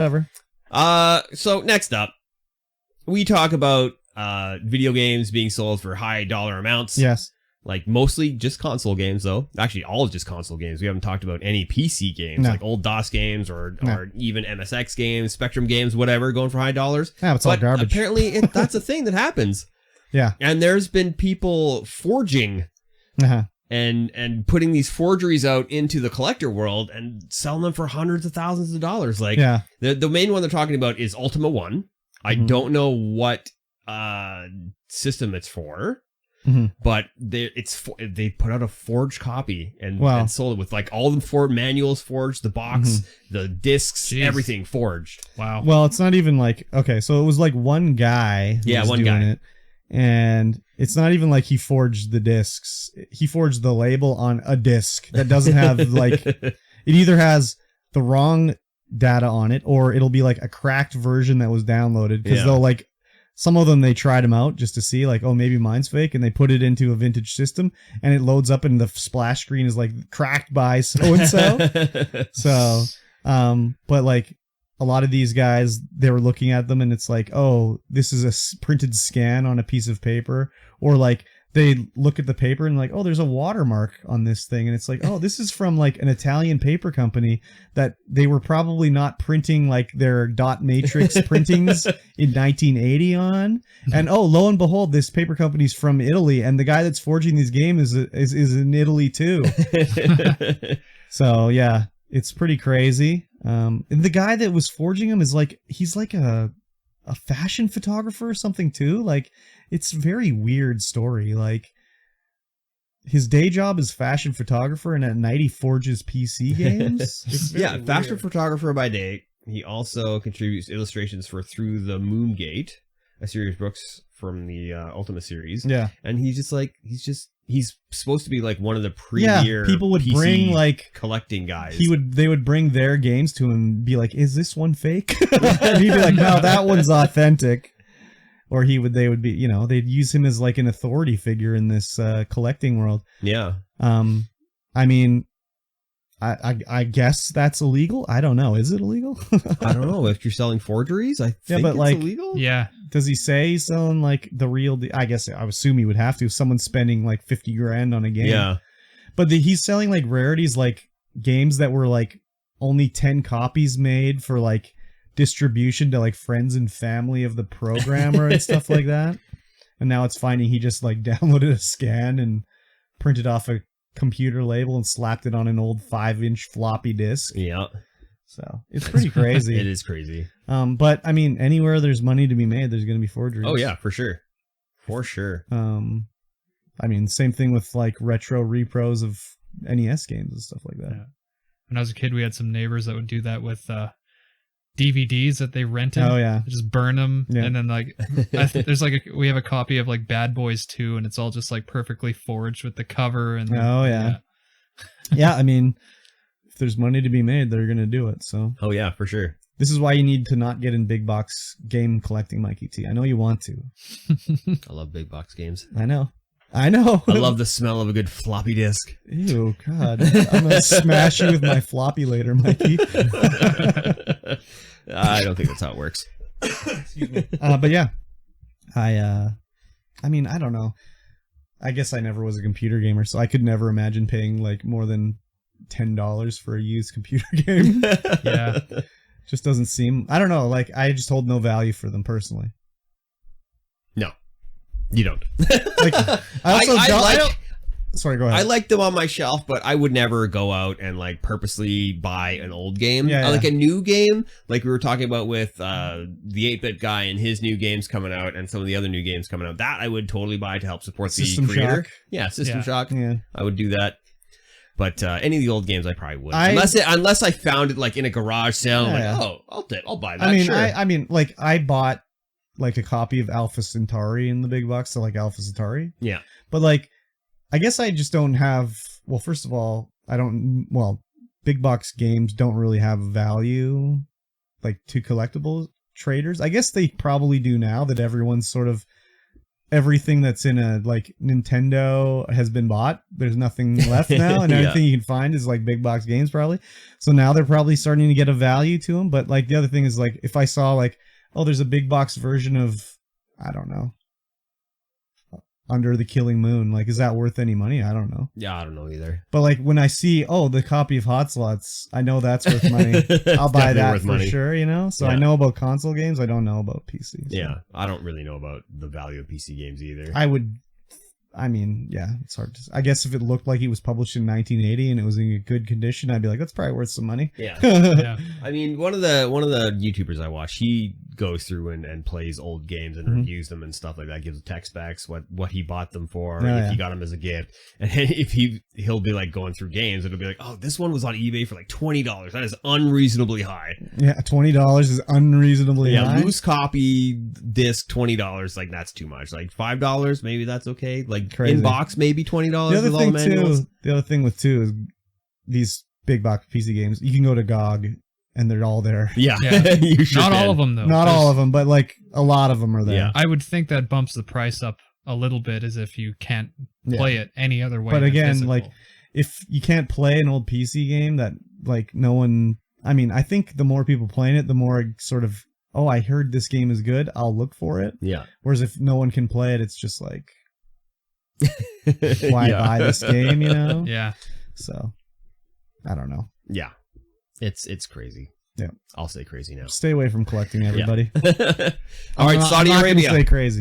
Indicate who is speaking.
Speaker 1: Whatever.
Speaker 2: So next up, we talk about video games being sold for high dollar amounts.
Speaker 1: Yes.
Speaker 2: Like mostly just console games, though. Actually, all just console games. We haven't talked about any PC games, like old DOS games or even MSX games, Spectrum games, whatever, going for high dollars.
Speaker 1: Yeah, it's all garbage.
Speaker 2: Apparently, that's a thing that happens.
Speaker 1: Yeah.
Speaker 2: And there's been people forging and putting these forgeries out into the collector world and selling them for hundreds of thousands of dollars. Like, the main one they're talking about is Ultima 1. I don't know what system it's for. But they put out a forged copy and sold it with like all the manuals forged, the box, the discs, everything forged.
Speaker 3: Wow.
Speaker 1: Well, it's not even like, okay, so it was like one guy who was doing it, and it's not even like he forged the discs. He forged the label on a disc that doesn't have like, it either has the wrong data on it or it'll be like a cracked version that was downloaded, because they'll like, some of them, they tried them out just to see, like, oh, maybe mine's fake, and they put it into a vintage system, and it loads up, and the splash screen is, like, cracked by so-and-so. So, but, like, a lot of these guys, they were looking at them, and it's like, oh, this is a printed scan on a piece of paper, or, like, they look at the paper and like, oh, there's a watermark on this thing. And it's like, oh, this is from like an Italian paper company that they were probably not printing like their dot matrix printings in 1980 on. And oh, lo and behold, this paper company's from Italy. And the guy that's forging these games is in Italy too. So yeah, it's pretty crazy. And the guy that was forging them is like, he's like a fashion photographer or something too. Like, it's a very weird story. Like, his day job is fashion photographer, and at night he forges PC games.
Speaker 2: Fashion photographer by day. He also contributes illustrations for Through the Moongate, a series of books from the Ultima series.
Speaker 1: Yeah,
Speaker 2: and he's supposed to be like one of the premier
Speaker 1: people would PC bring like
Speaker 2: collecting guys.
Speaker 1: They would bring their games to him and be like, "Is this one fake?" And he'd be like, "No, that one's authentic." Or they would be, they'd use him as like an authority figure in this collecting world. Yeah. I mean, I guess that's illegal. I don't know. Is it illegal?
Speaker 2: I don't know. If you're selling forgeries, I think it's illegal.
Speaker 3: Yeah.
Speaker 1: Does he say he's selling like the real? I guess I would assume he would have to if someone's spending like 50 grand on a game.
Speaker 2: Yeah.
Speaker 1: But he's selling like rarities, like games that were like only 10 copies made for like distribution to like friends and family of the programmer and stuff like that. And now it's finding he just like downloaded a scan and printed off a computer label and slapped it on an old 5-inch floppy disk.
Speaker 2: Yeah.
Speaker 1: So it's pretty crazy.
Speaker 2: It is crazy.
Speaker 1: But I mean, anywhere there's money to be made, there's going to be forgeries.
Speaker 2: Oh yeah, for sure. For sure.
Speaker 1: I mean, same thing with like retro repros of NES games and stuff like that. Yeah.
Speaker 3: When I was a kid, we had some neighbors that would do that with DVDs that they rented.
Speaker 1: Oh yeah,
Speaker 3: just burn them, and then like there's like we have a copy of like Bad Boys 2, and it's all just like perfectly forged with the cover. And
Speaker 1: yeah. I mean, if there's money to be made, they're gonna do it. So
Speaker 2: yeah, for sure.
Speaker 1: This is why you need to not get in big box game collecting, Mikey T. I know you want to.
Speaker 2: I love big box games.
Speaker 1: I know. I love
Speaker 2: the smell of a good floppy disk.
Speaker 1: Ew, God. I'm going to smash you with my floppy later, Mikey.
Speaker 2: I don't think that's how it works.
Speaker 1: Excuse me. But yeah, I mean, I don't know. I guess I never was a computer gamer, so I could never imagine paying like more than $10 for a used computer game.
Speaker 3: Yeah.
Speaker 1: Just doesn't seem, I don't know. Like, I just hold no value for them personally.
Speaker 2: No. You don't.
Speaker 1: Like, sorry, go ahead.
Speaker 2: I like them on my shelf, but I would never go out and like purposely buy an old game.
Speaker 1: Yeah.
Speaker 2: Like a new game, like we were talking about with the 8-bit guy and his new games coming out and some of the other new games coming out. That I would totally buy to help support
Speaker 1: System
Speaker 2: the creator.
Speaker 1: Shock.
Speaker 2: Yeah, System Shock.
Speaker 1: Yeah.
Speaker 2: I would do that. But any of the old games, I probably wouldn't. Unless I found it like in a garage sale. I'll buy that.
Speaker 1: I mean,
Speaker 2: sure.
Speaker 1: I mean, like I bought like a copy of Alpha Centauri in the big box, so like Alpha Centauri.
Speaker 2: Yeah.
Speaker 1: But like, I guess I just don't have, well, first of all, big box games don't really have value like to collectible traders. I guess they probably do now that everyone's sort of everything that's in a like Nintendo has been bought. There's nothing left now, and everything you can find is like big box games probably. So now they're probably starting to get a value to them. But like the other thing is like if I saw like, oh, there's a big box version of, I don't know, Under the Killing Moon, like is that worth any money? I don't know.
Speaker 2: Yeah, I don't know either.
Speaker 1: But like when I see, oh, the copy of Hot Slots, I know that's worth money. I'll buy that for sure, you know? So I know about console games, I don't know about PC. So.
Speaker 2: Yeah, I don't really know about the value of PC games either.
Speaker 1: I mean, yeah, it's hard to, I guess if it looked like it was published in 1980 and it was in a good condition, I'd be like, that's probably worth some money.
Speaker 2: Yeah. Yeah. I mean, one of the YouTubers I watch, he goes through and plays old games and reviews them and stuff like that, gives tech specs, what he bought them for, if he got them as a gift. And if he'll be like going through games, it'll be like, oh, this one was on eBay for like $20. That is unreasonably high.
Speaker 1: Yeah, $20 is unreasonably high.
Speaker 2: Yeah, loose copy disc $20, like that's too much. Like $5, maybe that's okay. Like crazy. In box, maybe $20.
Speaker 1: The other thing with too is these big box PC games, you can go to GOG and they're all there.
Speaker 2: Yeah.
Speaker 3: You sure Not all of them though.
Speaker 1: Not all of them, but like a lot of them are there.
Speaker 3: Yeah. I would think that bumps the price up a little bit as if you can't play it any other way.
Speaker 1: But again, physical. Like if you can't play an old PC game that like no one, I mean, I think the more people playing it, the more sort of, oh, I heard this game is good, I'll look for it.
Speaker 2: Yeah.
Speaker 1: Whereas if no one can play it, it's just like, why buy this game, you know?
Speaker 3: Yeah.
Speaker 1: So I don't know.
Speaker 2: Yeah. It's crazy.
Speaker 1: Yeah.
Speaker 2: I'll stay crazy now.
Speaker 1: Stay away from collecting, everybody.
Speaker 2: All right, Saudi Arabia.
Speaker 1: Stay crazy.